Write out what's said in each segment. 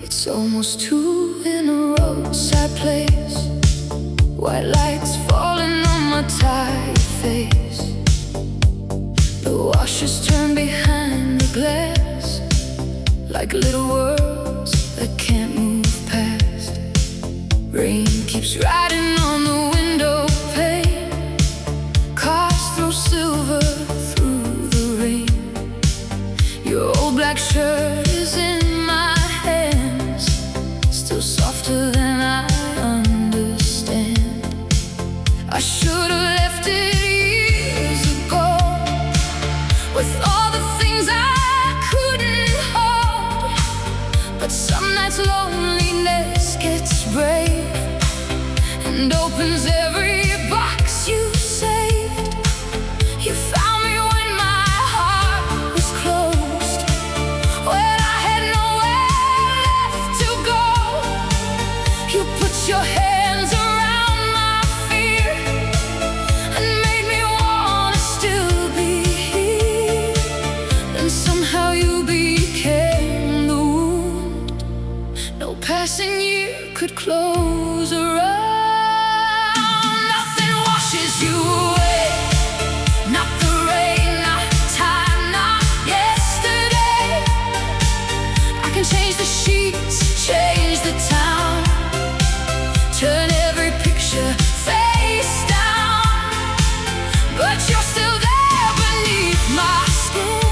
It's almost 2 in a roadside place, white lights falling on my tired face. The washers turn behind the glass, like little worlds that can't move past. Rain keeps riding on the window pane, cars throw silver through the rain. Your old black shirt is in my hands, still softer than I understand. I should have left it years ago, with all the things I couldn't hold. But some nights loneliness gets brave and opens every box you saved. You found me when my heart was closed, when I had nowhere left to go. You put your hands around my fear and made me wanna still be here. Then somehow you became the wound no passing year could close around. Nothing washes you away, not the rain, not time, not yesterday. I can change the sheets, change the town, turn every picture face down, but you're still there beneath my skin,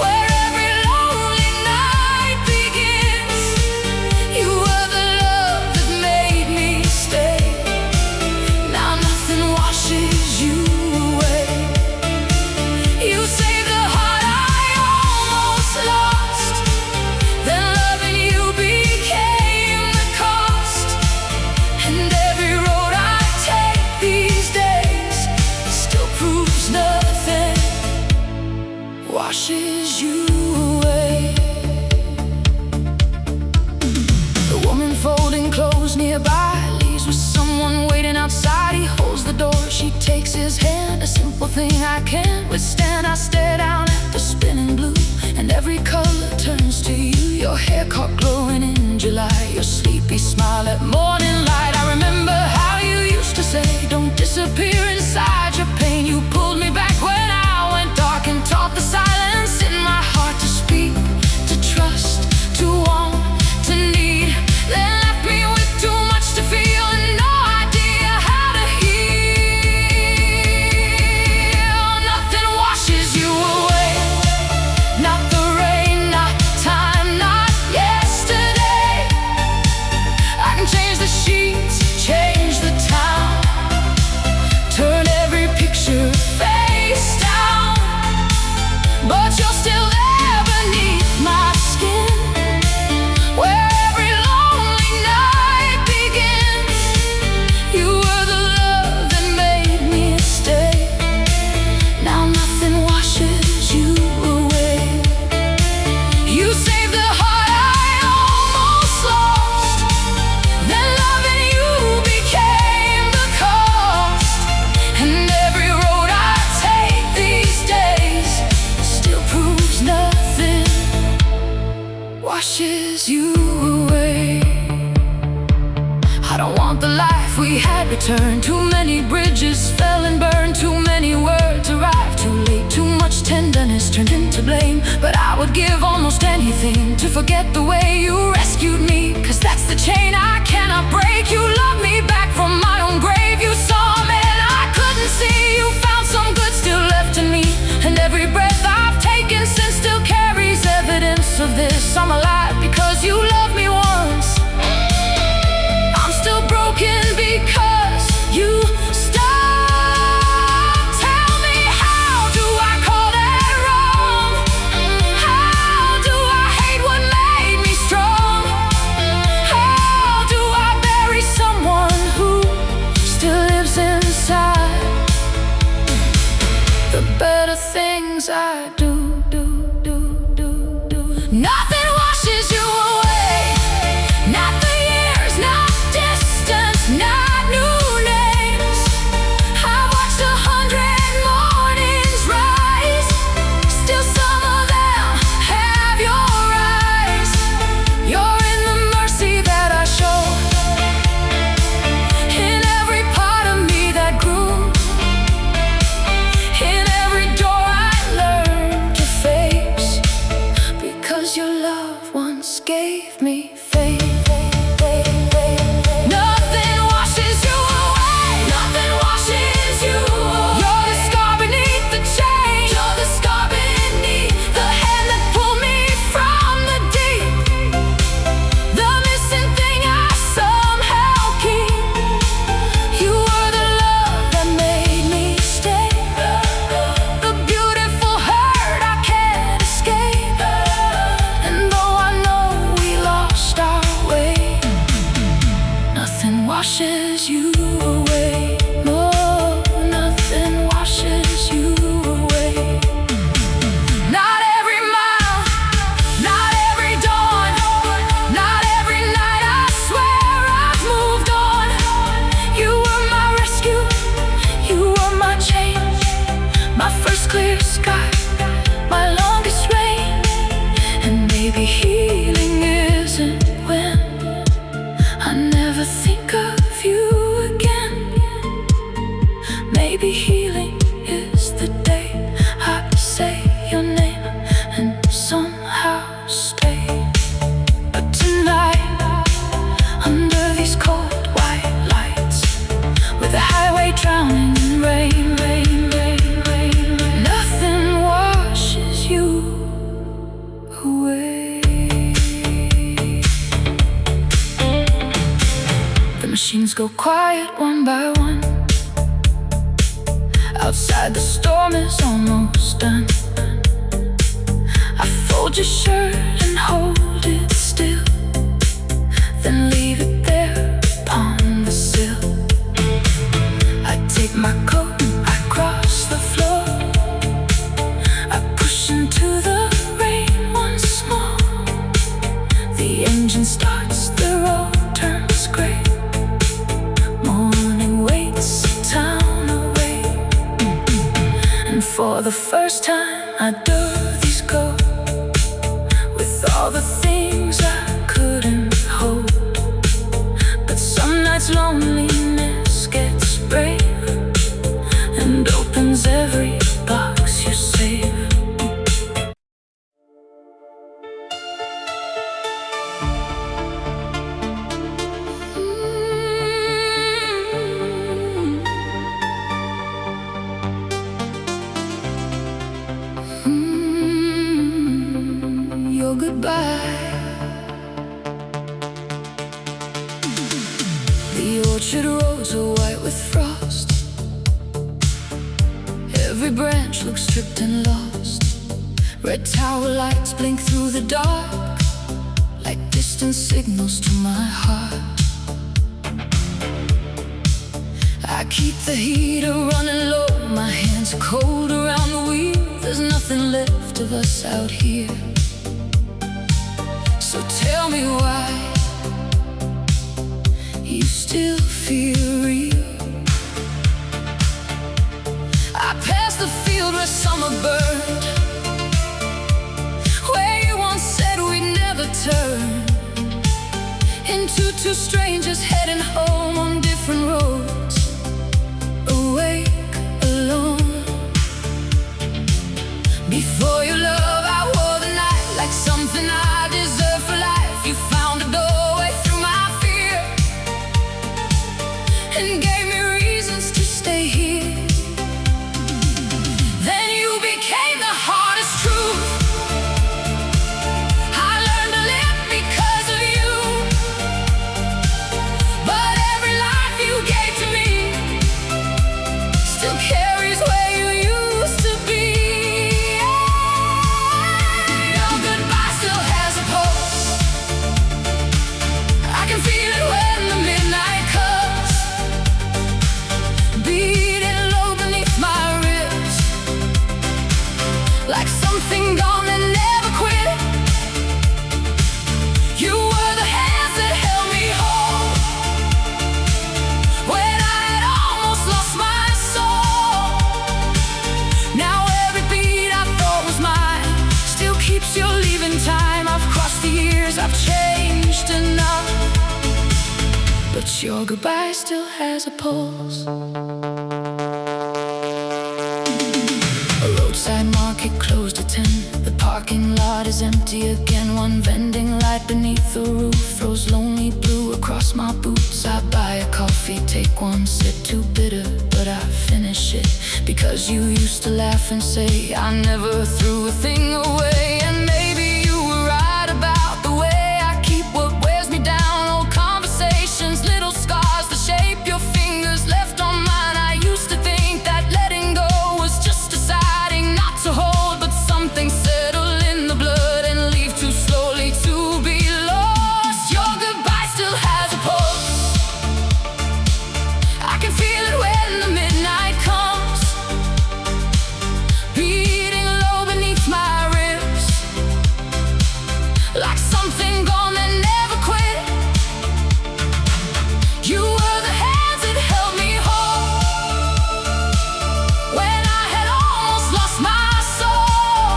where every lonely night begins. You were the love that made me stay. Now nothing washes you away. You saved the heart I almost lost, then loving you became the cost. And every road I take these days still proves nothing washes you away. The woman folding clothes nearby leaves with someone waiting outside. He holds the door, she takes his hand. A simple thing I can't withstand. I stare down at the spinning blue, and every color turns to you. Your hair caught glowing in July, your sleepy smile at morning light. I remember how you used to say, don't disappear inside your pain. You pulled me back when I went dark and taught the silence in my heart to speak, to trust, to want, to need. Then left me with too much to feel and no idea how to heal. Nothing washes you away, not the rain, not time, not yesterday. I can change the sheets, change the town, turn every picture face down, but you're still there beneath my skin, where every lonely night begins. You were the love that made me stay. Now nothing washes you away. You saved the heart I almost lost, then loving you became the cost. And every road I take these days still proves nothing washes you away. I don't want the life we had returned. Too many bridges fell and burned, too many words arrived too late. Too much tenderness turned into blame, but I would give almost anything to forget the way you rescued me, 'cause that's the chain I cannot break. You loved me back from my own grave. You saw me and I couldn't see. You found some good still left in me, and every breath I've taken since still carries evidence of this. I'm alive because you loved me once. I'm still broken because you stopped. Tell me, how do I call that wrong? How do I hate what made me strong? How do I bury someone who still lives inside? The better things I do. Nothing washes you away. machines go quiet one by one. Outside the storm is almost done. I fold your shirt and hold it still, then leave it there upon the sill. I take my coat and I cross the floor. I push into the rain once more. The engine starts, the road turns gray. Morning waits the town away. And for the first time I do these go, with all the things I couldn't hold. But some nights loneliness gets brave and opens every box you save. Your goodbye. The orchard rows are white with frost. Every branch looks stripped and lost. Red tower lights blink through the dark, like distant signals to my heart. I keep the heater running low, my hands are cold around the wheel. There's nothing left of us out here. So tell me why you still feel real. I passed the field where summer burned, where you once said we'd never turn. Into two strangers heading home on different roads, awake, alone. Before your love I wore the night like something I deserve for life. You found a doorway through my fear and gave me reasons to stay here. Then you became the hardest truth. I learned to live because of you. But every life you gave to me still carries where you used to be. Your goodbye still has a pulse. I can feel it when the midnight comes, beating low beneath my ribs, like something gone that never quit. You were the hands that held me whole when I had almost lost my soul. Now every beat I thought was mine still keeps your leaving time. I've crossed the years, I've changed enough, but your goodbye still has a pulse. A roadside market closed at 10. The parking lot is empty again. One vending light beneath the roof throws lonely blue across my boots. I buy a coffee, take one sip, too bitter, but I finish it. Because you used to laugh and say I never threw a thing away. And maybe you were right about the way I keep what wears me down. Old conversations, little scars, the shape your fingers left on mine. I used to think that letting go was just deciding not to hold, but something settle in the blood and leave too slowly to be lost. Your goodbye still has a pulse. I can feel it when the midnight comes, beating low beneath my ribs, like something gone that never quit. You were the hands that held me whole when I had almost lost my soul.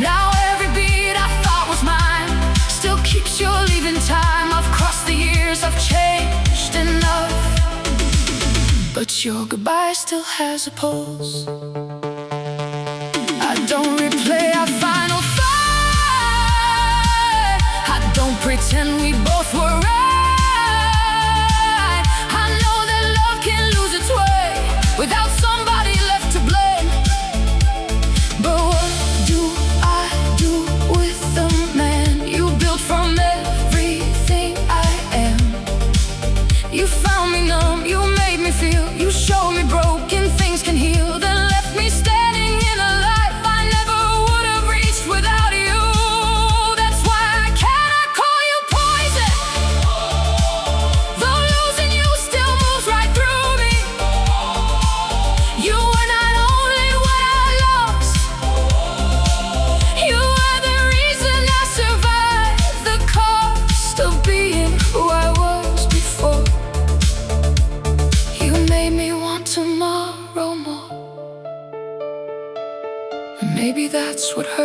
Now every beat I thought was mine still keeps your leaving time. I've crossed the years, I've changed enough, but your goodbye still has a pulse. I don't replay our final fight. I don't pretend we both were right. I know that love can lose its way without somebody left to blame. But what do I do with the man you built from everything I am?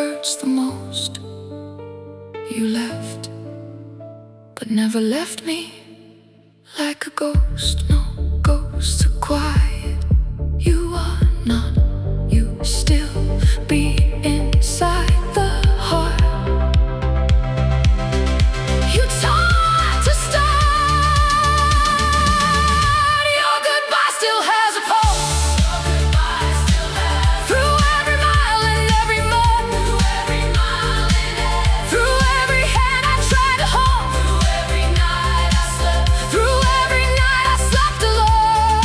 hurts the most. You left, but never left me like a ghost. No, ghosts are quiet. You are not. You still be inside the heart. You taught to start. Your goodbye still has a pulse. Through every mile and every mud. Through every hand I tried to hold. Through every night I slept. Through every night I slept alone.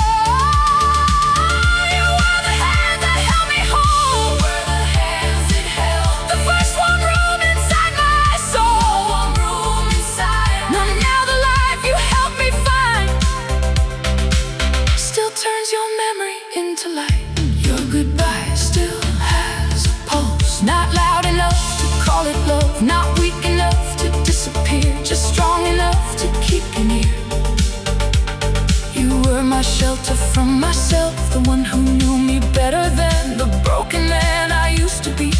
You were the hand that held me whole. You were the hands that held me. The first warm room inside my soul. Warm room inside. Now the life you helped me find still turns your memory into light. Your goodbye still has a pulse. Not loud enough to call it love. Not weak enough to disappear. Just strong enough to keep you near. You were my shelter from myself. The one who knew me better than the broken man I used to be.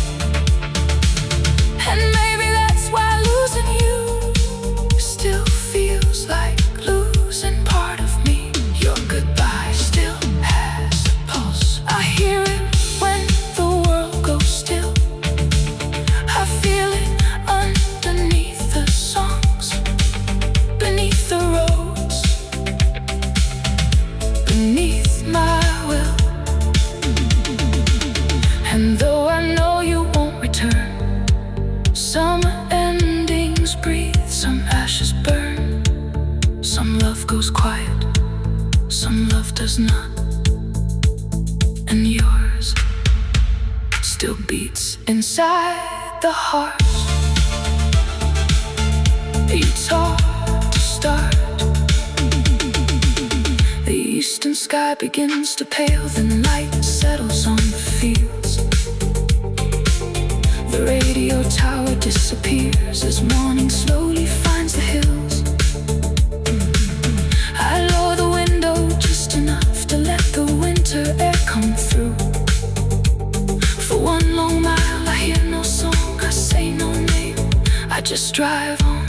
And maybe that's why losing you still feels like losing part of me. Your goodbye still has a pulse. I hear it when the world goes still. I feel it underneath the songs, beneath the roads, beneath my will. And though I know you won't return, some endings breathe, some ashes burn. Some love goes quiet, some love does not. And yours still beats inside the heart. You taught to start. The eastern sky begins to pale, then light settles on the fields. The radio tower disappears as morning slowly finds the hills. I lower the window just enough to let the winter air come through. For one long mile I hear no song, I say no name, I just drive on.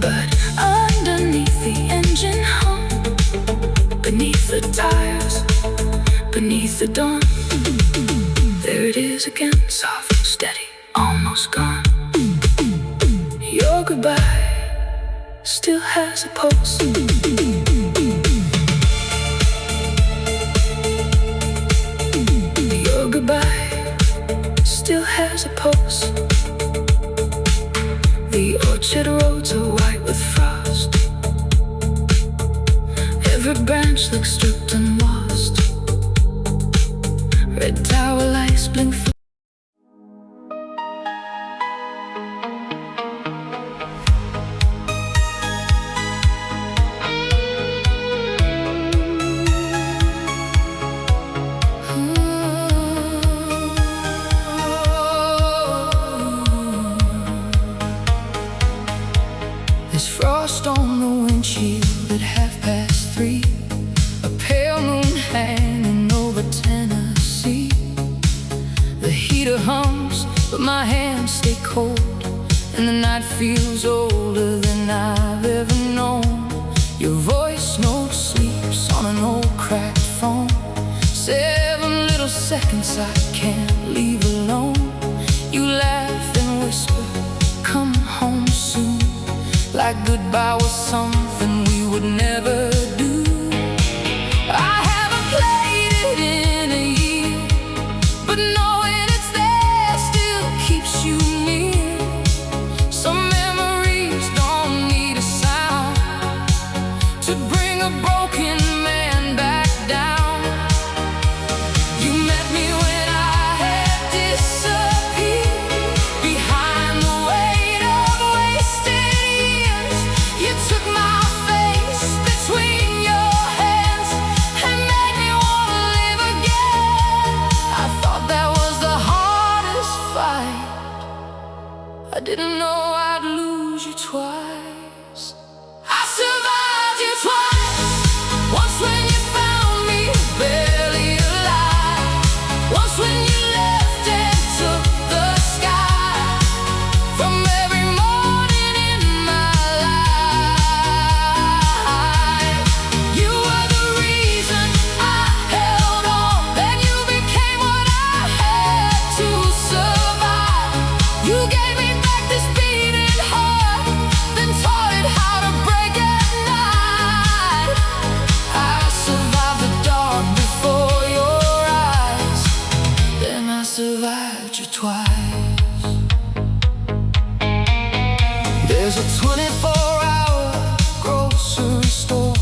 But underneath the engine hum, beneath the tires, beneath the dawn, there it is again, soft, steady, almost gone. Your goodbye still has a pulse. Your goodbye still has a pulse. The orchard roads are white with frost. Every branch looks stripped and lost. Red tower lights blink through. There's frost on the windshield at 3:30. A pale moon hanging over Tennessee. The heater hums, but my hands stay cold, and the night feels older than I've ever known. Your voice note sleeps on an old cracked phone. 7 little seconds I can't leave alone. You laugh and whisper, come home soon, like goodbye was something we would never do. I haven't played it in a year, but knowing it's there still keeps you near. Some memories don't need a sound to bring a broken man back down. You met me when I had disappeared behind the weight of wasted years. You took my face between your hands and made me wanna live again. I thought that was the hardest fight. I didn't know I'd lose you twice. I survived you twice. Once when you found me barely alive. Once when you left and took survived you twice. There's a 24-hour grocery store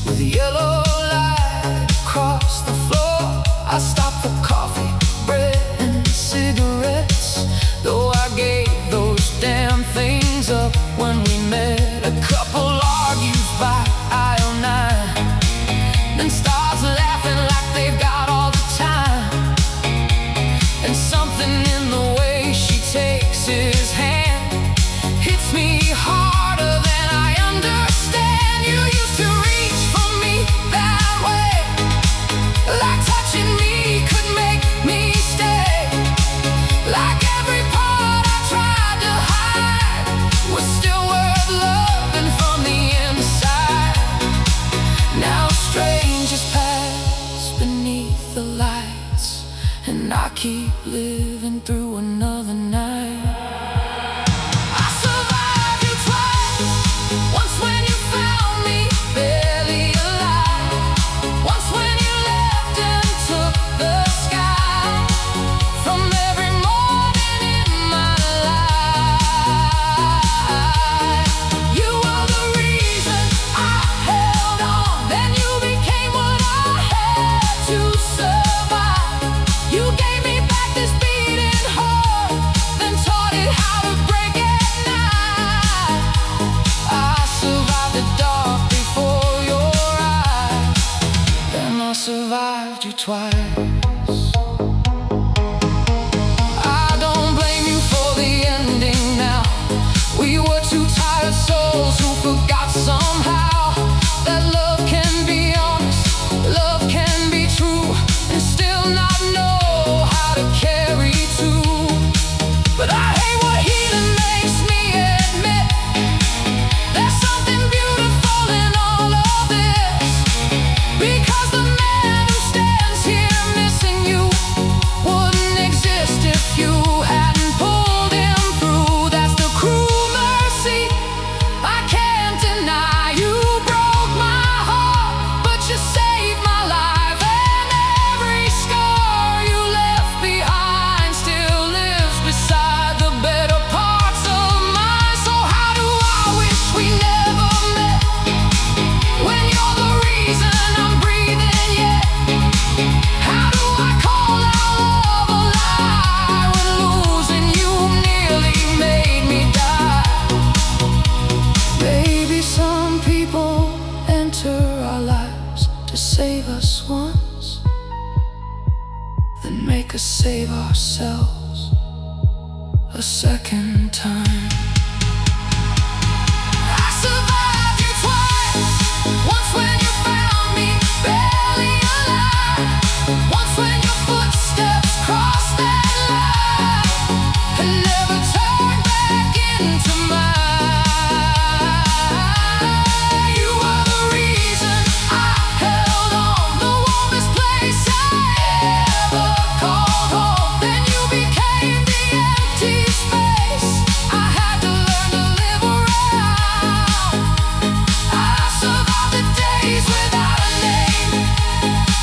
with a yellow light across the floor. I stopped for coffee, bread, and cigarettes, though I gave those damn things up when we met. A couple argues by aisle 9, then starts laughing like they've got all the time. And something in the way she takes his hand hits me harder than I understand. You used to reach for me that way, like touching me could make me stay, like every part I tried to hide was still worth loving from the inside. Now strangers pass beneath the lights, and I keep living through another night. I survived you twice. Once when you found me barely alive, once when you left and took the sky from every morning in my life. You were the reason I held on, then you became what I had to survive. You gave me back this beating heart, then taught it how to break at night. I survived the dark before your eyes, then I survived you twice. I don't blame you for the ending now. We were two tired souls who forgot somehow that love can be honest, love can be true, and still not know how to carry two. But I hate what healing makes me admit. There's something beautiful in all of this, because the man who stands here missing you wouldn't exist if you hadn't pulled him through. That's the cruel mercy I can't deny. You broke my heart, but you saved my life, and every scar you left behind still lives beside the better parts of mine. So how do I wish we never met, when you're the reason I'm breathing yet? How do I call our love a lie when losing you nearly made me die? Maybe some people enter our lives to save us once, then make us save ourselves a second time. I survived you twice. Once when you found me barely alive, once when your footsteps crossed that line and never turned back into mine. You were the reason I held on, the warmest place I ever called home. Then you became the empty space I had to learn to live around. I survived the days without a name.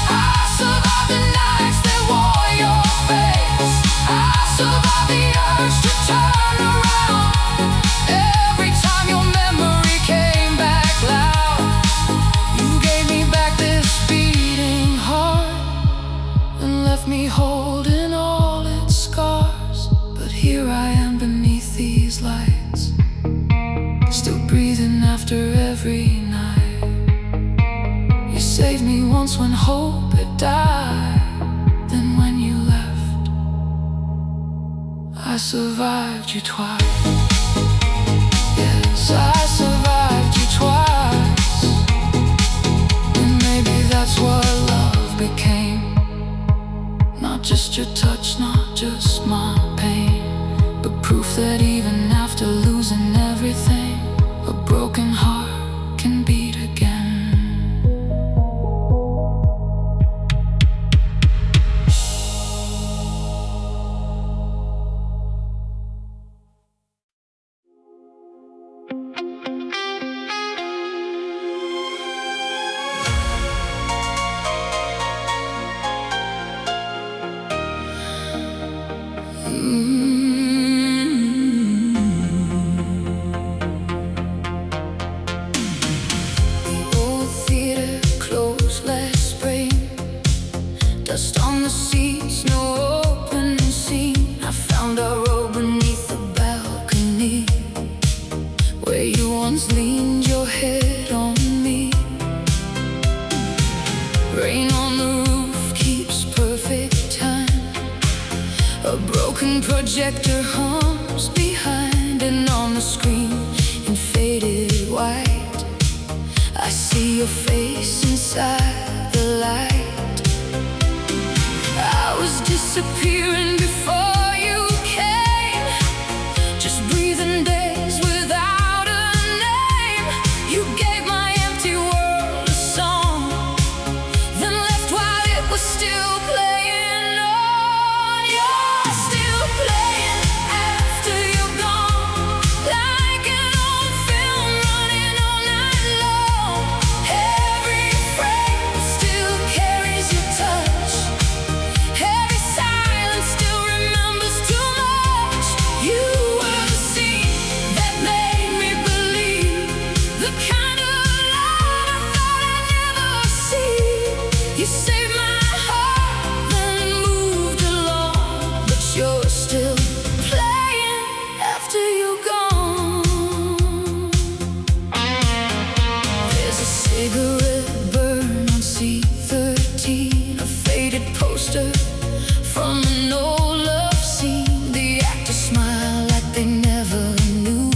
I survived the nights that wore your face. I survived the urge to turn around every time your memory came back loud. You gave me back this beating heart and left me holding all its scars. But here I am beneath these lights, still breathing after every night. You saved me once when hope had died, then when you left, I survived you twice. Yes, I survived you twice. And maybe that's what love became. Not just your touch, not just my pain, but proof that even after losing everything, a broken heart can beat again. found our road beneath the balcony, where you once leaned your head on me. Rain on the roof keeps perfect time. A broken projector hums behind, and on the screen in faded white, I see your face inside the light. I was disappearing before you came, just breathing days without a name. You gave my empty world a song, then left while it was still playing on. You're still playing after you're gone, like an old film running all night long. Every frame still carries your touch, every silence still remembers too much. You were the scene that made me believe the kind of love I thought I'd never see. You saved my heart, then moved along, but you're still playing after you're gone. There's a cigarette burn on C13, a faded poster from an old love scene. The actors smile like they never knew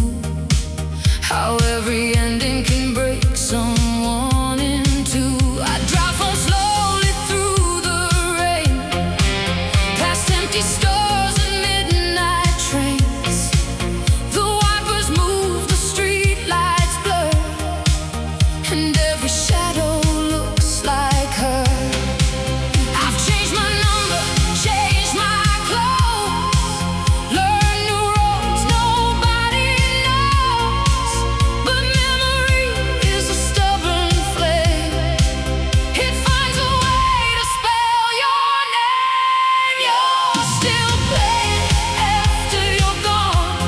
how every ending can break someone in two. I drive home slowly through the rain, past empty stores and midnight trains. The wipers move, the street lights blur, and every shadow looks like her. I've changed my number, changed my clothes, learned new roads nobody knows. But memory is a stubborn flame, it finds a way to spell your name. You're still playing after you're gone,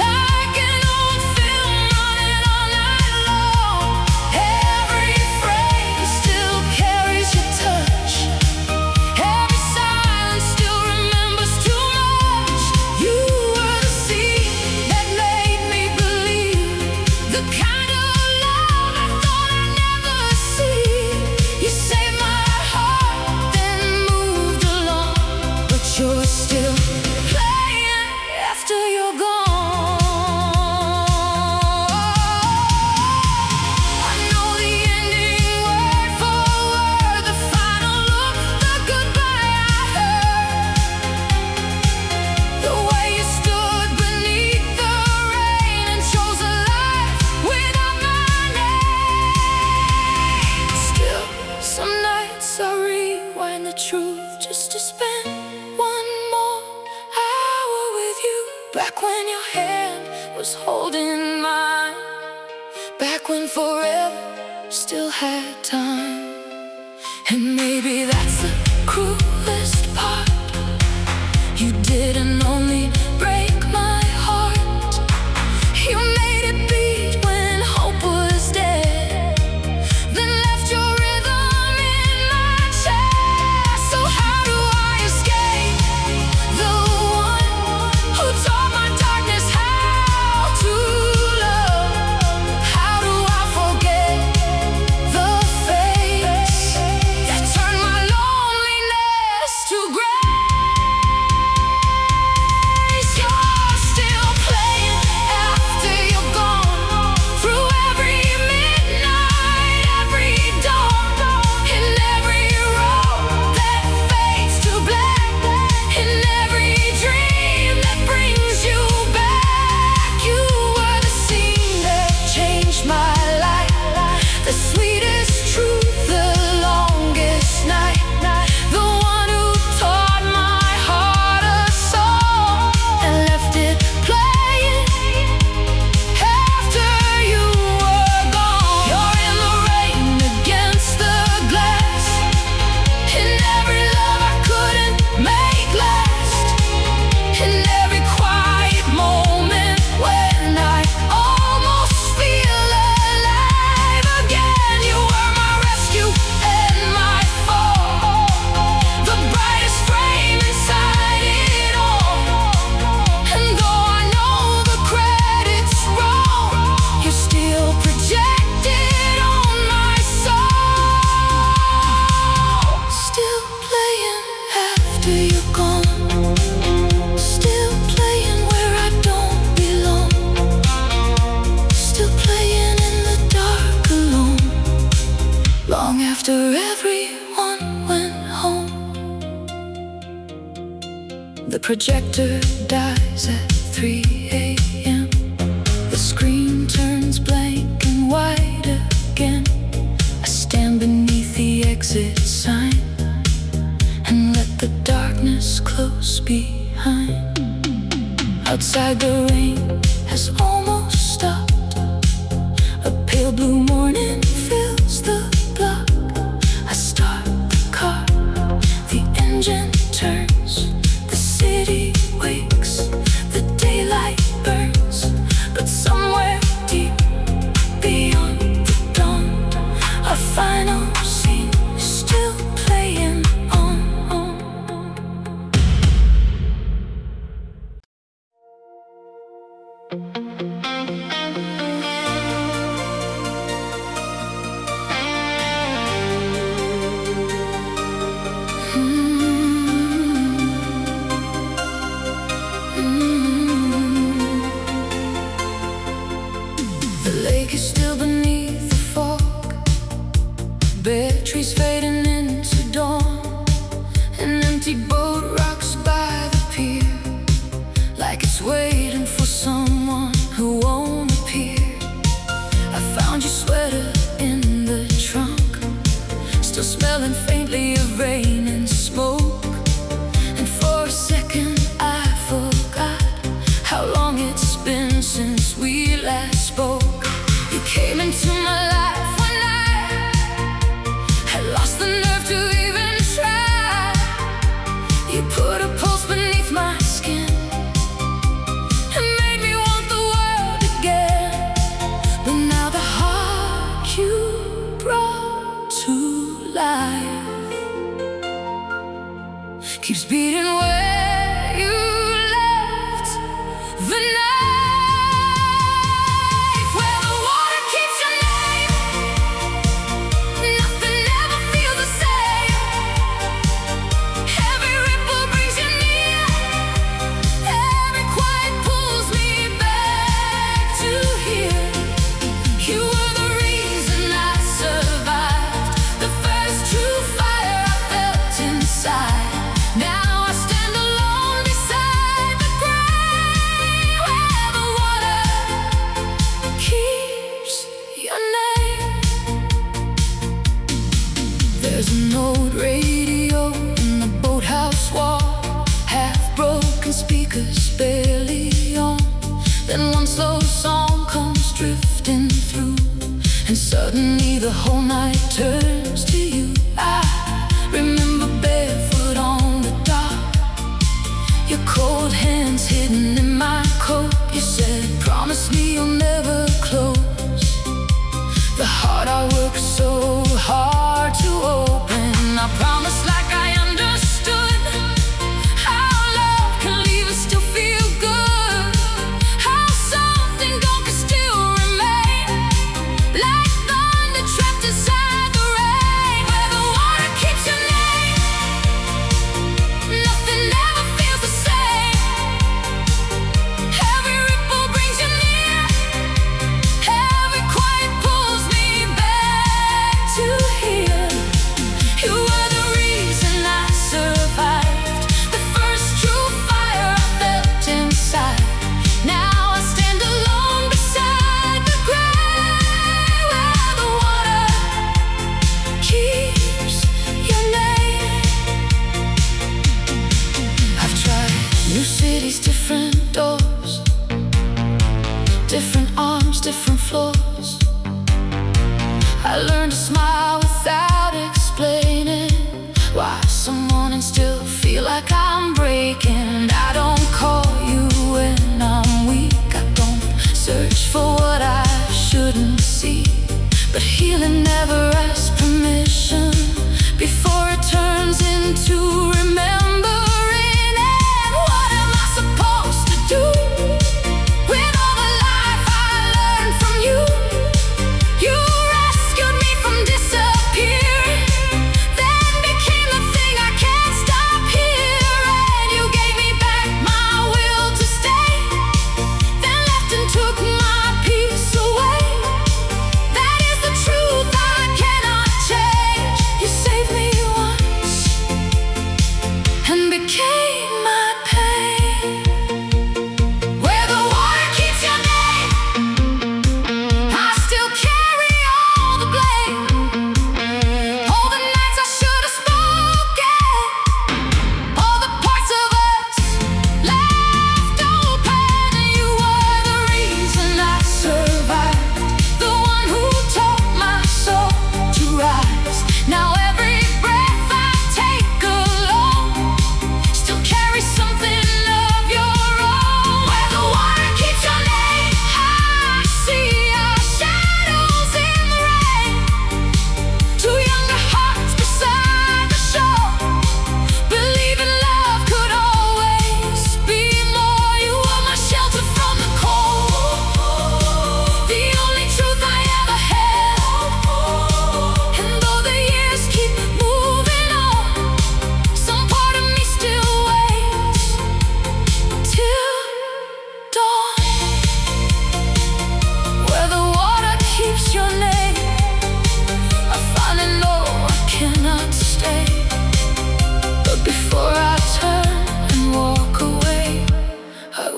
like an old film running all night long. Every frame still carries your touch, every silence still remembers too much. You were the scene that made me believe the kind of love I thought I'd never see. You saved my heart, then moved along, but you're still playing after you're gone. I know the ending word for word, the final look, the goodbye I heard. The way you stood beneath the rain and chose a life without my name. Still, some nights I rewind the truth just to spend one more hour with you. Back when your hand was holding mine, back when forever still had time. And maybe that's the cruelest part. You didn't only break my heart, you made it beat when hope was dead, then left your rhythm in my chest. So how do I escape the one who taught my darkness how to love? How do I forget the face that turned my loneliness projector dies at 3 a.m. The screen turns blank and white again. I stand beneath the exit sign and let the darkness close behind. Outside the rain has almost stopped. A pale blue morning fills the block. I start the car, the engine turns, the city wakes, the daylight burns. But somewhere deep beyond the dawn, our final scene is still playing on. The lake is still beneath the fog, bare trees fading into dawn. An empty boat rocks by the pier, like it's waiting for someone who won't appear. I found your sweater in the trunk, still smelling faintly of rain and smoke. And for a second I forgot how long it's been since we last spoke. You came into my life when I had lost the nerve to even try. You put a pulse beneath my skin and made me want the world again. But now the heart you brought to life keeps beating where you left the knife. Where the water keeps your name, nothing ever feels the same. Every ripple brings you near, every quiet pulls me back to here. You were the reason I survived, the first true fire I felt inside. Now I stand alone beside the grave where the water keeps your name. There's an old radio in the boathouse wall, half broken speakers barely on. Then one slow song comes drifting through, and suddenly the whole night turns to you. I remember barefoot on the dock, your cold hands hidden in my coat. You said, promise me you'll never close the heart I worked so hard to open. I promised like I understood how love can leave us still feel good, how something gone can still remain, like thunder trapped inside the rain. Where the water keeps your name, nothing ever feels the same. Every ripple brings you near, every quiet pulls me back to here. You were the reason I survived, the first true fire I felt inside. Now I stand alone beside the grave where the water keeps your name. I've tried new cities, different doors, different arms, different floors. I learned to smile without explaining why some mornings still feel like I'm breaking. I don't call you when I'm weak, I don't search for what I shouldn't see. But healing never asks permission before it turns into remembering. And what am I supposed to do with all the life I learned from you? You rescued me from disappearing, then became the thing I can't stop here. And you gave me back my will to stay, then left and took my peace away. That is the truth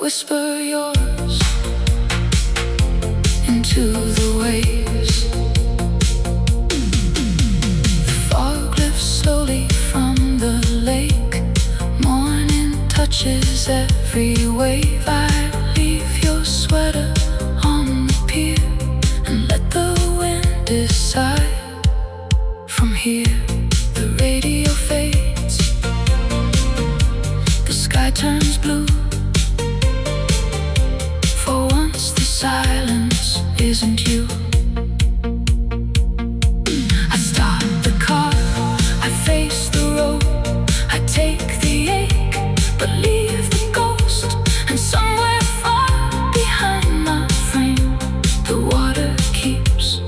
whisper yours into the waves. The fog lifts slowly from the lake. Morning touches every wave. I leave your sweater on the pier and let the wind decide. From here, the radio fades, the sky turns blue. For once the silence isn't you. I start the car, I face the road, I take the ache, but leave the ghost. And somewhere far behind my frame, the water keeps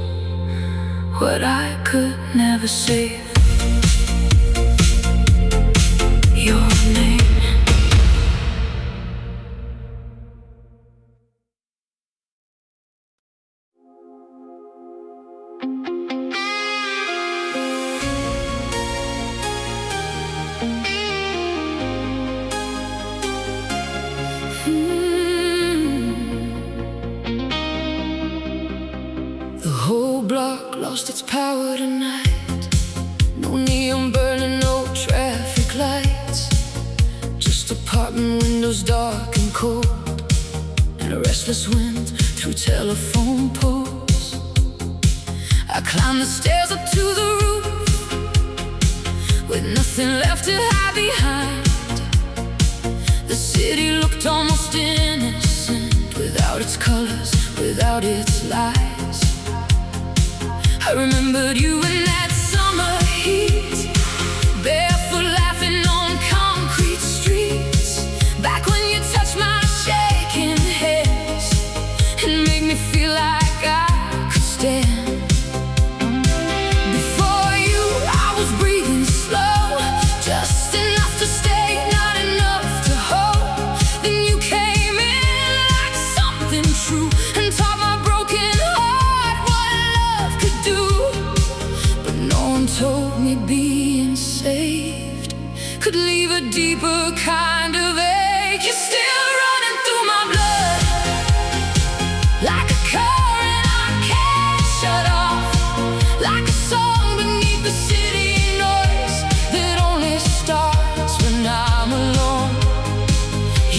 what I could never save. Your name. The whole block lost its power tonight. No neon burning, no traffic lights, just apartment windows dark and cold, and a restless wind through telephone poles. I climbed the stairs up to the roof, with nothing left to hide behind. The city looked almost innocent, without its colors, without its lies. I remembered you in that summer heat, barefoot laughing on concrete streets. Back when you touched my shaking hands and made me feel like I could stand. Before you, I was breathing slow, just enough to stay, not enough to hold. Then you came in like something true and taught my broken heart what love could do. But no one told me being saved could leave a deeper kind of ache. You're still running through my blood, like a current I can't shut off, like a song beneath the city noise that only starts when I'm alone.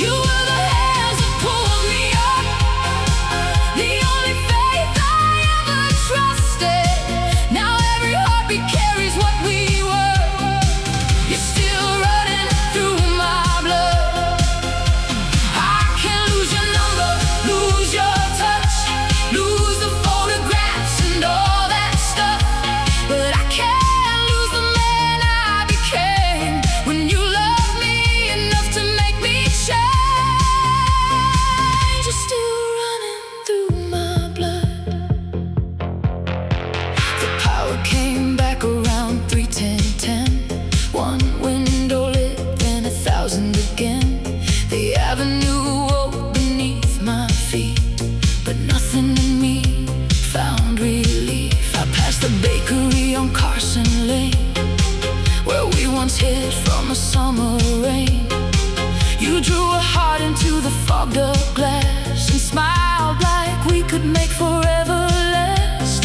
You were the hands that pulled me up, the only faith I ever trusted. Now every heartbeat carries what we were. You're still running through my blood. I can't lose your number, lose your touch, lose the photographs and all that stuff, but I can't lose the man I became when you loved me enough to make me change. You're still running through my blood. The power came back around 3:10. One window lit, then 1,000 again. The avenue woke beneath my feet, but nothing in me found relief. I passed the bakery on Carson Lane, where we once hid from a summer rain. You drew a heart into the fogged up glass and smiled like we could make forever last.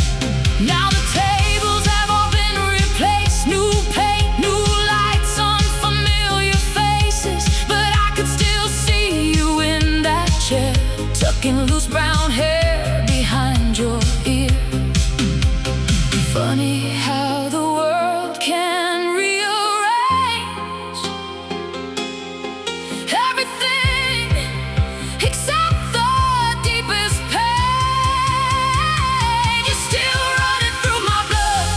Now the tables have all been replaced, new paint, new lights, unfamiliar faces, but I could still see you in that chair, tucking loose brown hair behind your ear. Funny how the world can rearrange everything except the deepest pain. You're still running through my blood,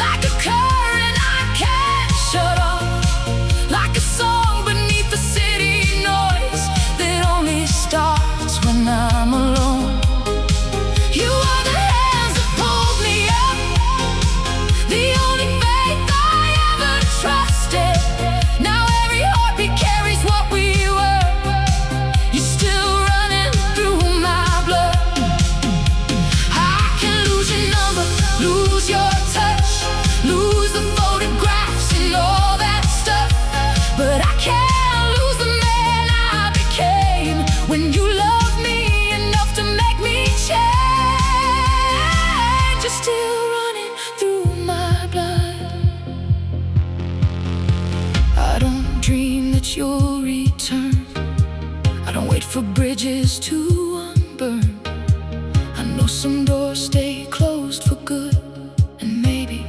like a current I can't shut off, like a song beneath the city noise that only starts when I'm I don't wait for bridges to unburn. I know some doors stay closed for good, and maybe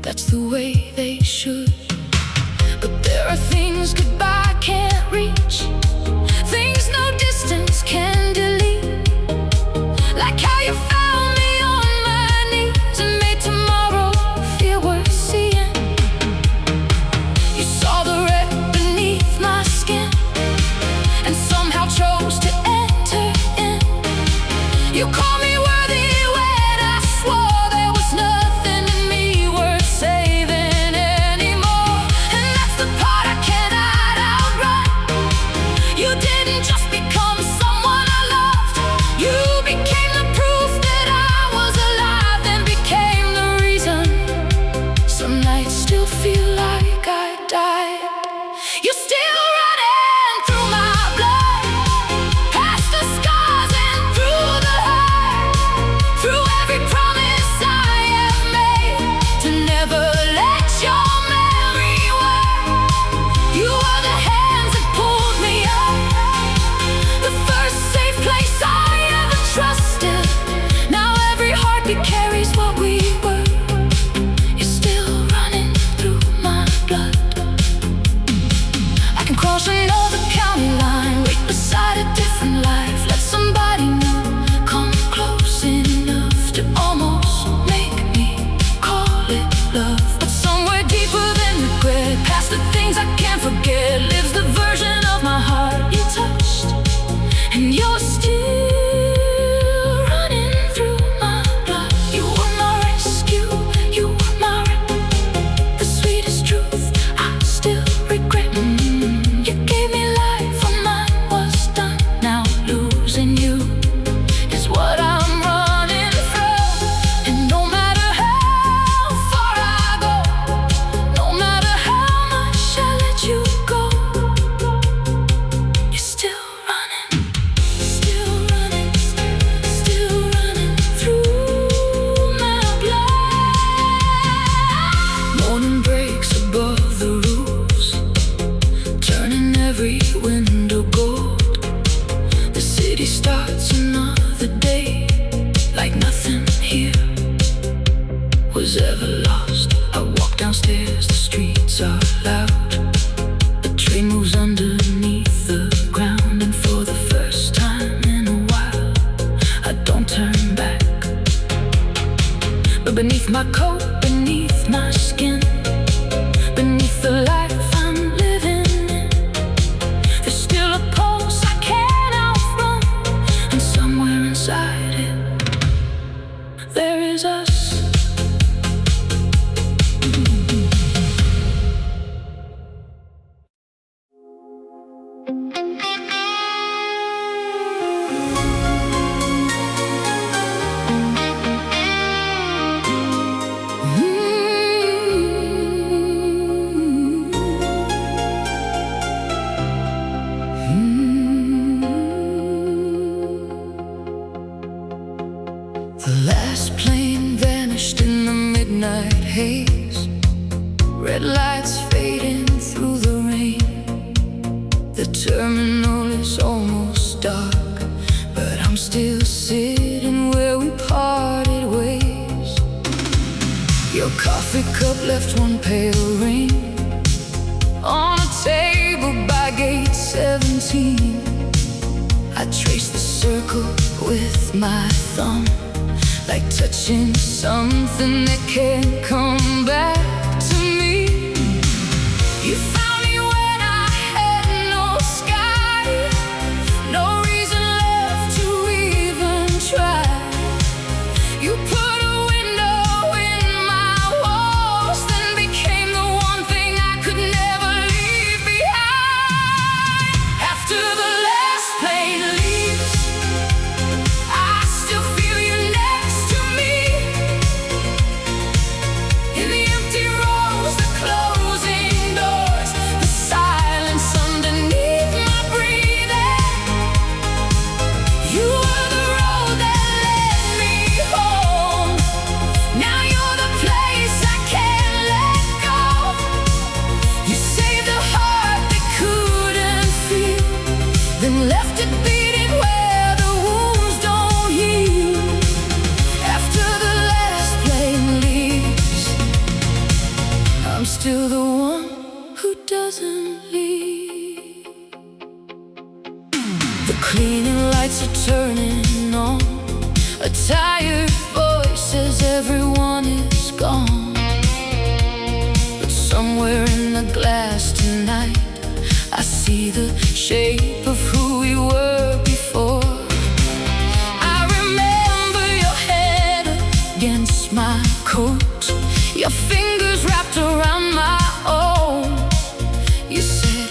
that's the way they should. But there are things goodbye can't reach, things no distance can delete. Like how you found me on my knees and made tomorrow feel worth seeing. You saw the red beneath my skin and somehow chose to enter in. You call me worthy when I swore there was nothing in me worth saving anymore. And that's the part I cannot outrun. You didn't just become someone I loved, you became the proof that I was alive, then became the reason some nights still feel like I died. You're still running through my blood, past the scars and through the hurt, through every promise I have made to never let your memory work. You are the hands that pulled me up, the first safe place I ever trusted. Now every heartbeat carries what we were. You're still running through my blood. I can cross another county line, wait beside a different life, let somebody new come close enough to almost make me call it love. But somewhere deeper than regret, past the things I can't forget, lives the version of my heart you touched. And you're still running through my blood. You were my rescue, you were my wreck, the sweetest truth I still regret. You gave me life when mine was done. Now losing you is what I'm running from. And no matter how far I go, no matter how much I let you go, you're still running, still running, still running through my blood. Morning breaks above the roofs, turning every window gold. The city starts another day, like nothing here was ever lost. I walk downstairs, the streets are loud, a train moves underneath the ground, and for the first time in a while I don't turn back. But beneath my coat, beneath my skin, beneath the life I'm living in, there's still a pulse I can't outrun, and somewhere inside it there is us. The last plane vanished in the midnight haze, red lights fading through the rain. The terminal is almost dark, but I'm still sitting where we parted ways. Your coffee cup left one pale ring on a table by gate 17. I traced the circle with my thumb, like touching something that can't come back to me. You found me when I had no sky, no reason left to even try. You put a window in my walls, then became the one thing I could never leave behind. After the last plane leaves, I still feel you next to me in the empty room. then left it beating where the wounds don't heal. After the last plane leaves, I'm still the one who doesn't leave. The cleaning lights are turning on. A tired voice says everyone is gone. But somewhere in the glass tonight, I see the shape of who we were before. I remember your head against my coat, your fingers wrapped around my own. You said,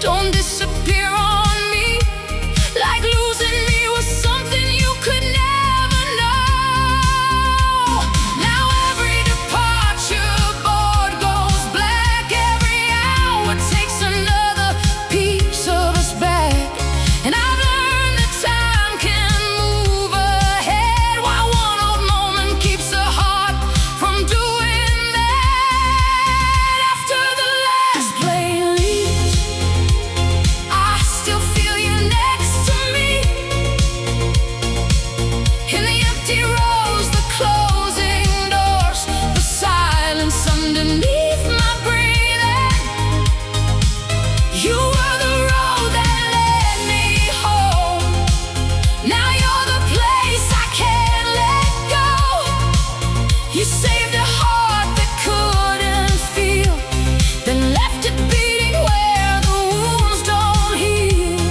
don't disappear on me, like losing me was something you could never know. Now every departure board goes black, every hour takes another piece of us back. And I've learned that time can move ahead, while one old moment keeps the heart from doing that. After the last plane leaves, I still feel you next to me. In the empty rows, the closing doors, the silence underneath my breathing. You were the road that led me home. Now you're the place I can't let go. You saved a heart that couldn't feel, then left it beating where the wounds don't heal.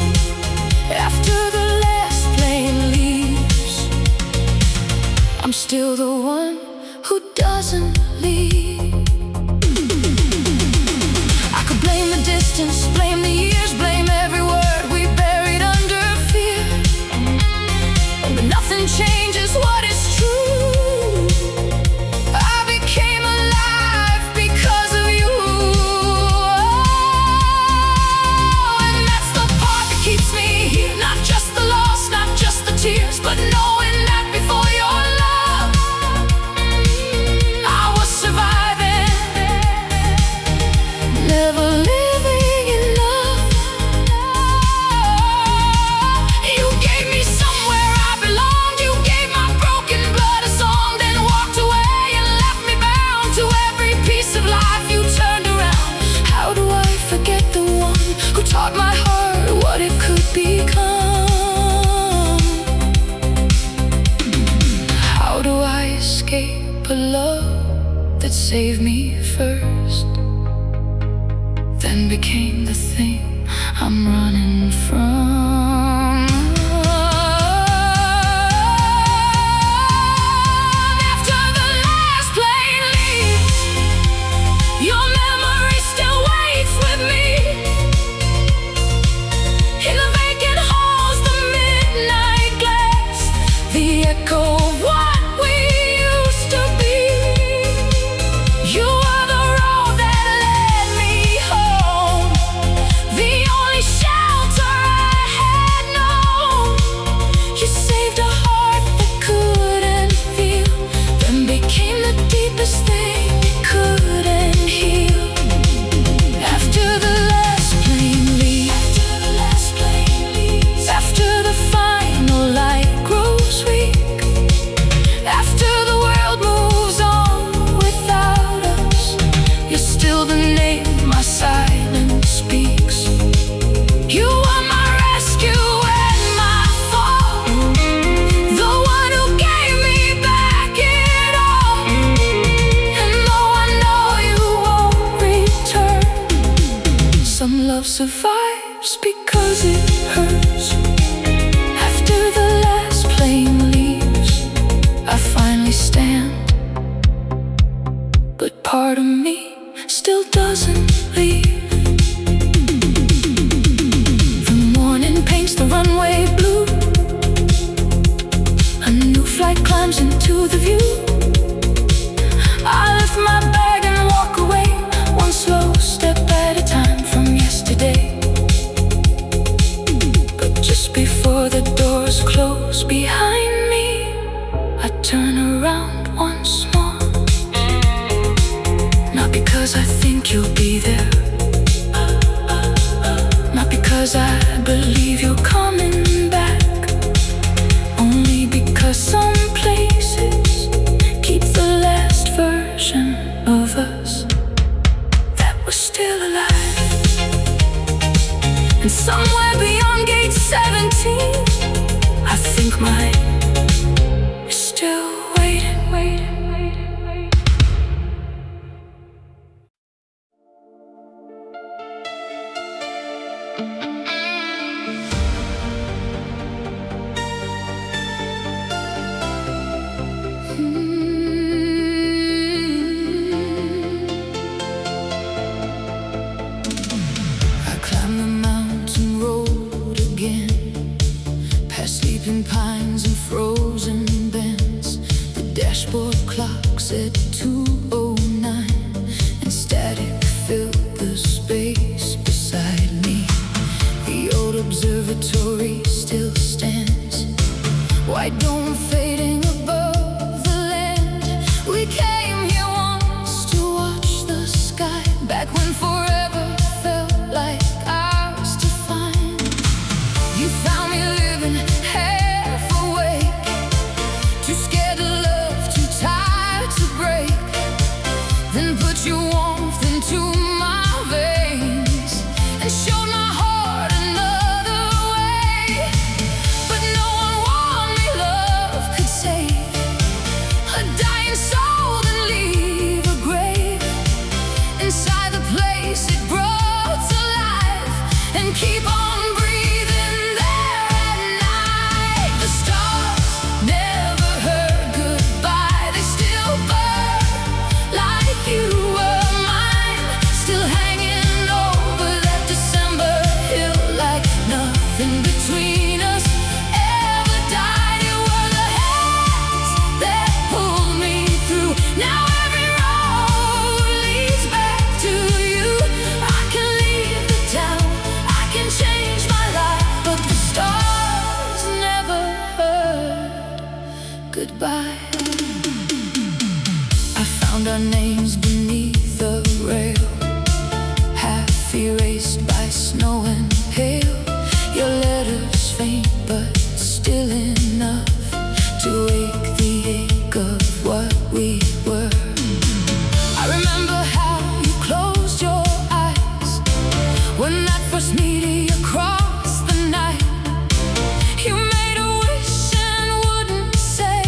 After the last plane leaves, I'm still the one who doesn't leave. I could blame the distance, blame the years, blame every word we buried under fear. But nothing changes what is true. I became alive because of you. And that's the part that keeps me here. Not just the loss, not just the tears, but knowing that before your love, I was surviving, never living in love. You gave me somewhere I belonged. You gave my broken blood a song, then walked away and left me bound to every piece of life you turned around. How do I forget the one who taught my heart what it could become? How do I escape a love that saved me first, then became the thing I'm running from? After the last plane leaves, your memory still waits with me. In the vacant halls, the midnight glass, the echo of what we used to be. You were the road that led me home, the only shelter I had known. You saved a heart that couldn't feel, then became the deepest thing it couldn't heal. After the last plane leaves, after the final light grows weak, after the world moves on without us, you're still the name my silence speaks. You are my rescue and my fall, the one who gave me back it all. And though I know you won't return, some love survives because it hurts. After the last plane leaves, I finally stand, but part of me still doesn't leave. The morning paints the runway blue, a new flight climbs into the view. I lift my bag and walk away, one slow step at a time from yesterday. But just before the doors close behind me, I turn around once more. Not because I think you'll be there, not because 'cause I believe you're coming back. Only because some places keep the last version of us that was still alive. And somewhere beyond gate 17, I think mine is still waiting. Pines and frozen bends. The dashboard clock said 2:09, and static filled the space beside me. The old observatory still stands, white dome fading above the land. We came here once to watch the sky, back when forever felt like ours to find. You found me living your warmth into my veins and showed my heart another way. But no one warned me love could save a dying soul and leave a grave inside the place it brought to life and keep on breathing there at night. The stars never heard goodbye, they still burn like you. Nothing between us ever died. You were the hands that pulled me through. Now every road leads back to you. I can leave the town, I can change my life, but the stars never heard goodbye. I found our names beneath the rail, half erased by snow and hail. Your letters faint, but still enough to wake the ache of what we were. I remember how you closed your eyes when that first meteor crossed the night. You made a wish and wouldn't say.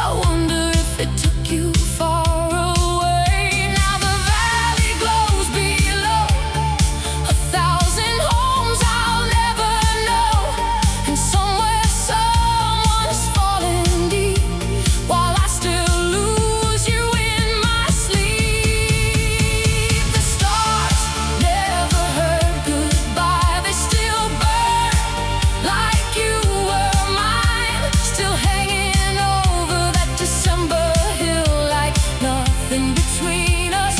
I wonder if it took you far away. Now the valley glows below 1,000 homes I'll never know, and somewhere someone's falling deep while I still lose you in my sleep. The stars never heard goodbye, they still burn like you were mine, still hanging over that December hill like nothing between us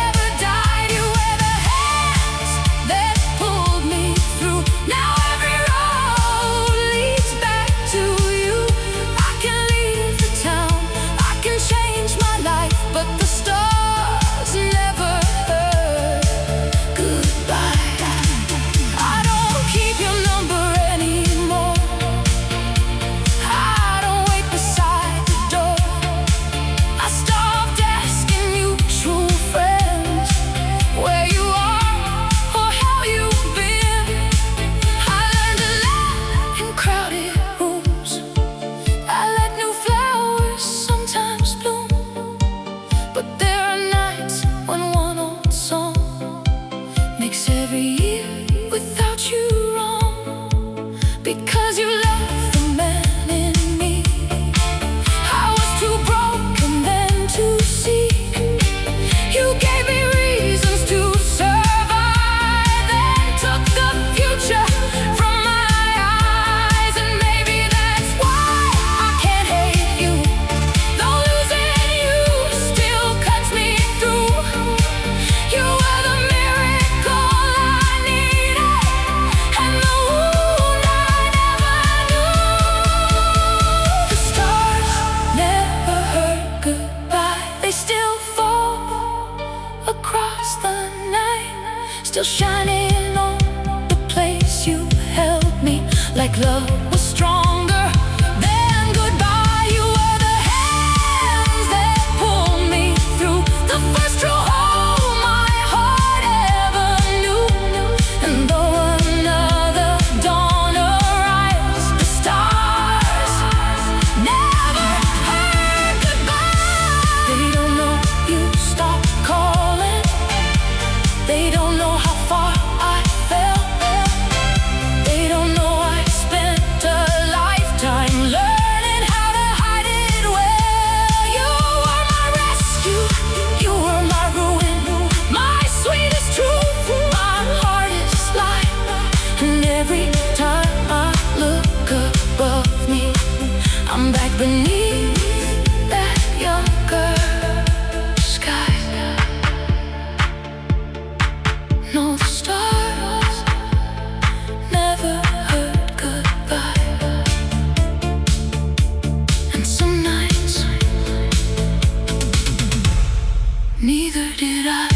ever died. You were the hands that pulled me through. Now every road leads back to you. I can leave the town, I can change my life, but the stars never heard goodbye. I don't keep your number anymore, I don't wait beside the door. I stopped asking mutual friends where you are or how you've been. I learned to laugh in crowded rooms, I let new flowers sometimes bloom. But there are nights when one old song makes every year without you wrong, because you left the man in me. I was too broken then to see. You gave me reasons to survive, then took the future from my eyes. And maybe that's why I can't hate you, though losing you still cuts me through. You were the miracle I needed, and the wound I never like love was stronger than goodbye. You were the hands that pulled me through the first true hole my heart ever knew. And though another dawn arrives, the stars never heard goodbye. They don't know you stopped calling. They don't know how far I fell. They don't know I spent a lifetime learning how to hide it well. You were my rescue, you were my ruin, my sweetest truth, my hardest lie. And every time I look above me, I'm back beneath that younger sky. No, the stars never heard goodbye. And some nights, neither did I.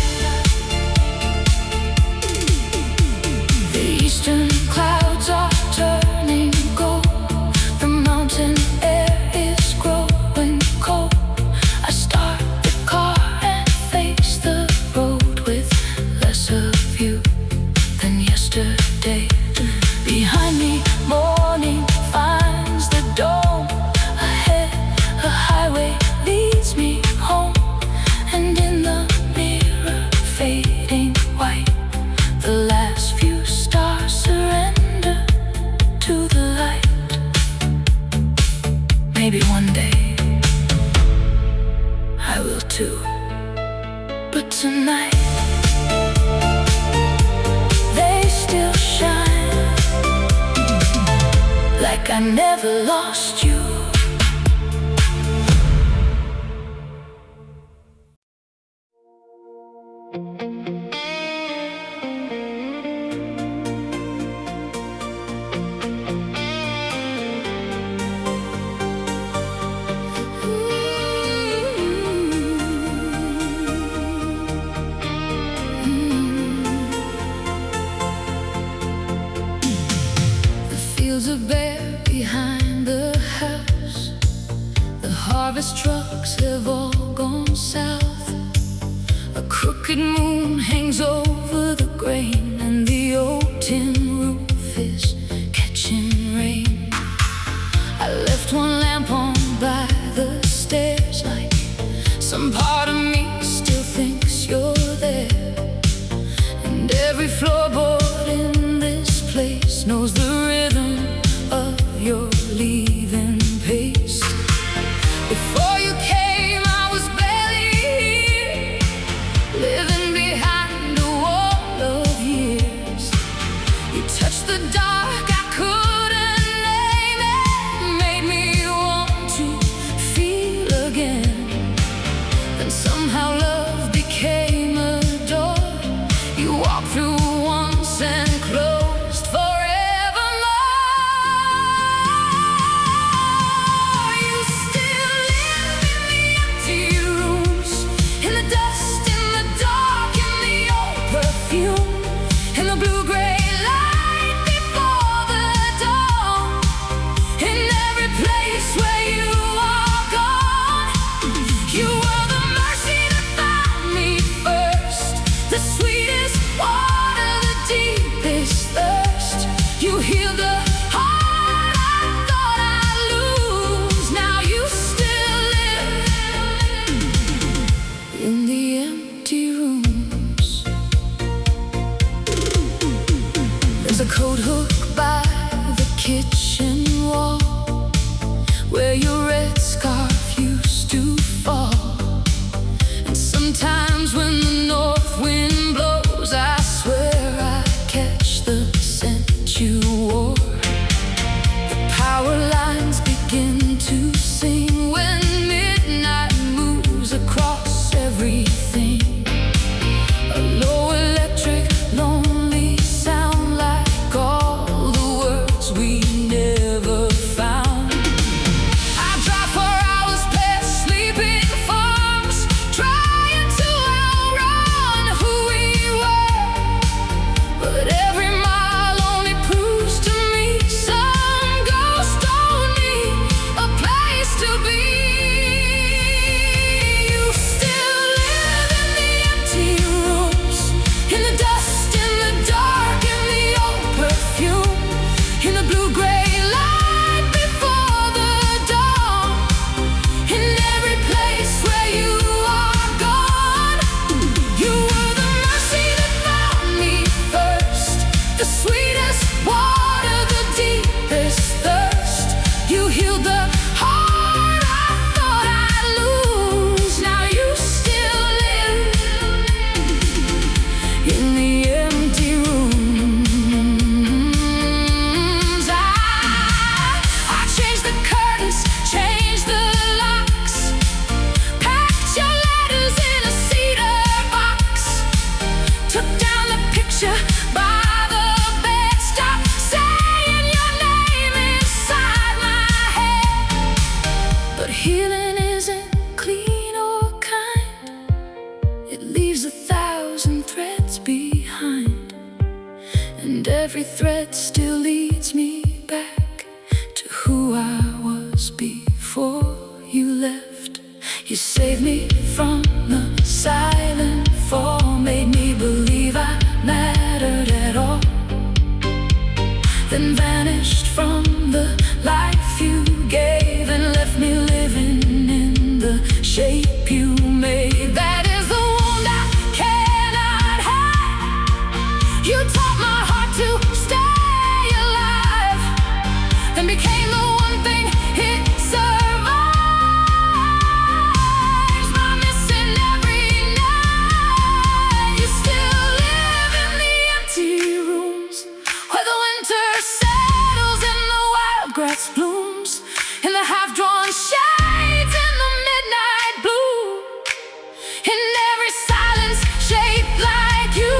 The eastern clouds are turning gold. The mountain air is growing cold. I start the car and face the road with less of you than yesterday. Behind me, morning finds the dome. Ahead, a highway leads me home. And in the mirror, fading white, the last few stars surrender to the light. Maybe one day I will too, but tonight they still shine like I never lost you. The fields are bare behind the house. The harvest trucks have all gone south. A crooked moon hangs over the grain, and the old tin roof is catching rain. I left one lamp on by the stairs, like some part of me still thinks you're there. And every floorboard in this place knows the rhythm of your leaving pace. Before you came, I was barely here, living behind a wall of years. You touched the dark I couldn't name it, made me want to feel again. Then somehow love became a door you walked through once and closed forevermore. You still live in the empty rooms, in the dust, in the dark, in the old perfume, in the blue-gray light before the dawn. In every place where you are gone, you were the mercy that found me first, the sweetest water, the deepest thirst. You healed the heart I thought I'd lose. Now you still live in the empty rooms. There's a coat hook by the kitchen wall, where your red scarf used to fall. And sometimes when the north wind blows, I swear I catch the scent you wore. The power lines begin to sing when midnight moves across everything. A low electric, lonely sound, like all the words we never found. I it still leads me back to who I was before you left. You saved me from the silent fall, made me believe I mattered at all, then vanished from the life you gave and left me living in the shape you made. That is the wound I cannot hide. You taught my heart to stay alive, then became the one thing it survives by missing every night. You still live in the empty rooms where the winter settles and the wild grass blooms in the half-drawn shades in the midnight blue. In every silence shaped like you.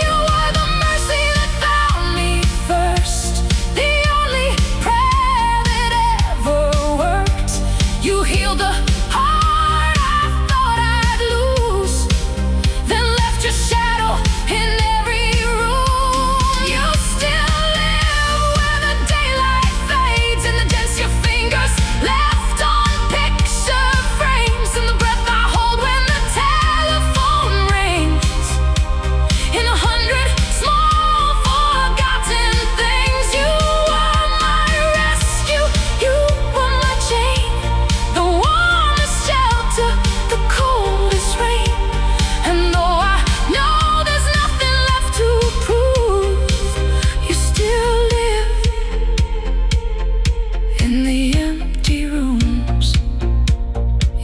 You were the mercy that found me first, the only prayer that ever worked. You healed the heart I thought I'd lose, then left your shadow in every room. You still live where the daylight fades and the dents your fingers left on picture frames, and the breath I hold when the telephone rings. In 100 small forgotten things, you were my rescue, you were my chain, the warmest shelter, the coldest rain. And though I know there's nothing left to prove, you still live in the empty rooms.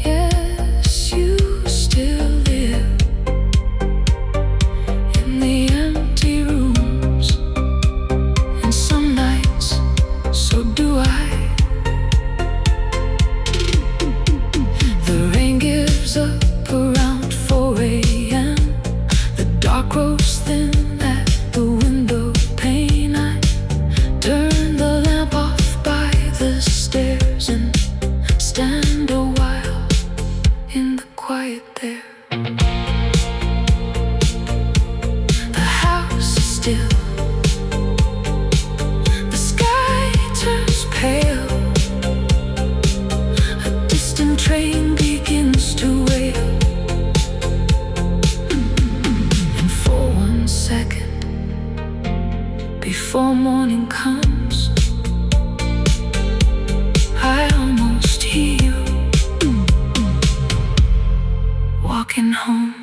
Yes, you still live in the empty rooms. And some nights, so do I. The rain gives up around 4 a.m. The dark grows thin at the window pane. I turn the lamp off by the stairs and stand a while in the quiet there. The house is still, the sky turns pale, a distant train begins to wail, and for 1 second before morning comes, I almost hear you walking home.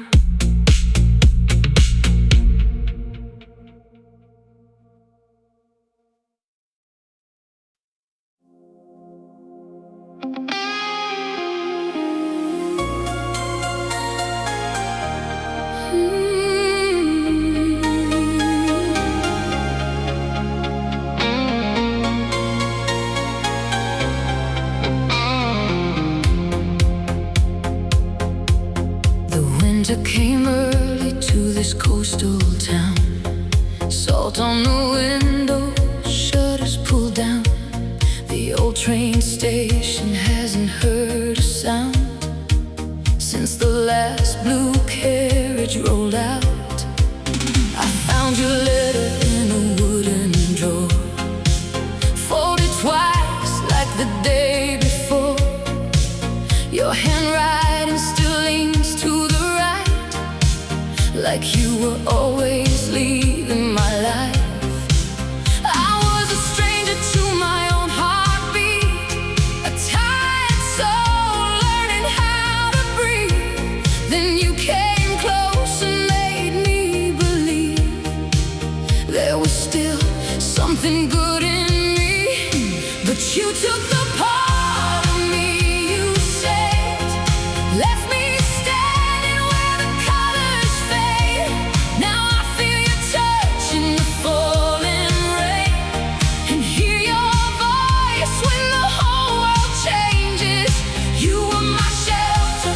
The winter came early to this coastal town. Salt on the window, shutters pulled down. The old train station hasn't heard a sound since the last blue carriage rolled out. I found your letter in a wooden drawer, folded twice like the day before. Your handwriting still leans to the right, like you were always leaving my life. I was a stranger to my own heartbeat, a tired soul learning how to breathe. Then you came close and made me believe there was still something good in me. But you took the part of me you saved, left me standing where the colors fade. Now I feel your touch in the falling rain, and hear your voice when the whole world changes. You were my shelter,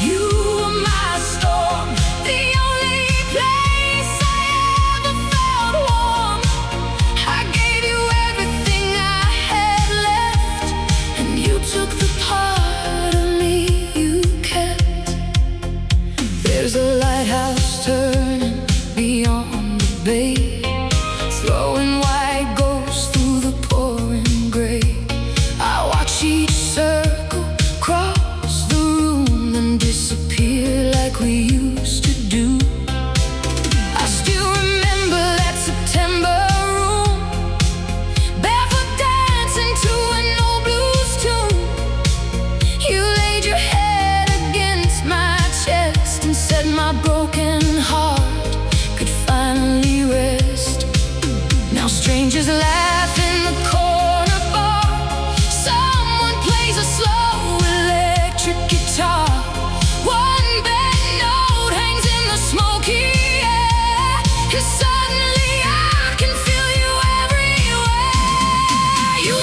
you were my storm, the only place I ever felt warm. I gave you everything I had left,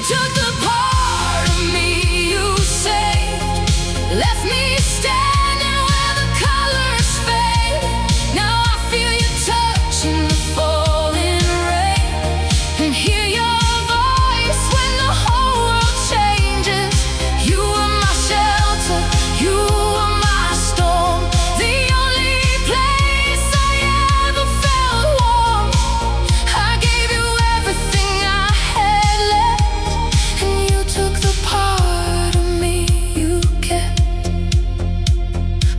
took the part of me you saved, left me standing where the colors fade. Now I feel you touching the falling rain, and hear your voice when the whole world changes. You were my shelter, you were my storm, the only place I ever felt warm. I gave you everything I had left, and you took the part of me you kept.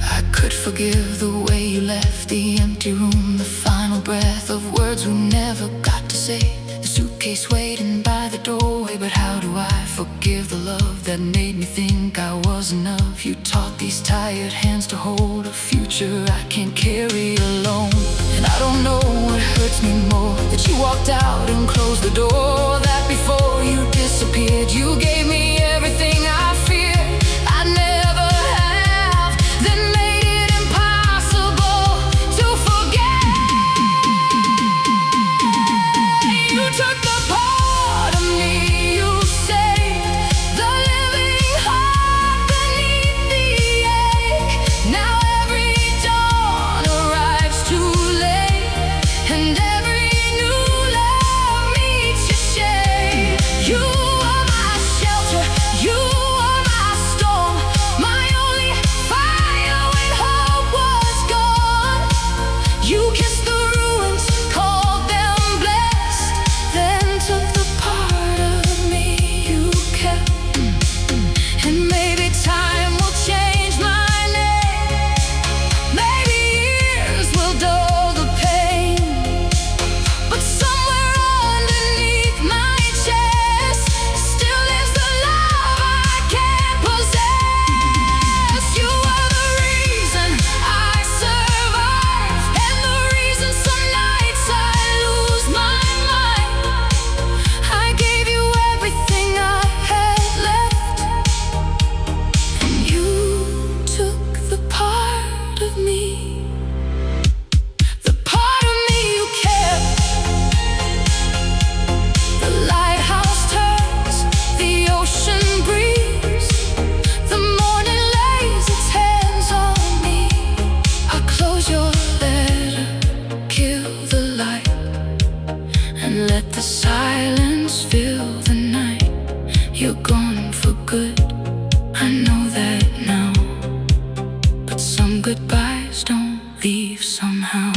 I could forgive the way you left the empty room, the final breath of words we never got to say, the suitcase waiting by the doorway. But how do I forgive the love that made me think I was enough? You taught these tired hands to hold a future I can't carry alone. And I don't know what hurts me more, that you walked out and closed the door, that before you disappeared you gave me everything I feared I never have, that made it impossible to forget. You took the part of me you saved, the living heart beneath the ache. Now every dawn arrives too late, and every new love meets your shade. You are my shelter, you are my storm, my only fire when hope was gone. You kissed the ruins, called them blessed, then took the part of me you kept. And maybe time will change my name, maybe years will dull the pain, but somewhere underneath my chest still lives the love I can't possess. You are the reason I survive, and the reason some nights I lose my mind. I gave you everything I had left, and you took the part of me, the part of me you kept. The lighthouse turns, the ocean breeze, the morning lays its hands on me. I close your letter, kill the light, and let the silence fill the night. You're gone for good, I know that now, but some goodbyes don't leave somehow.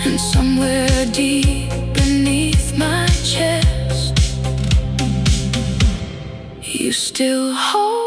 And somewhere deep beneath my chest, you still hold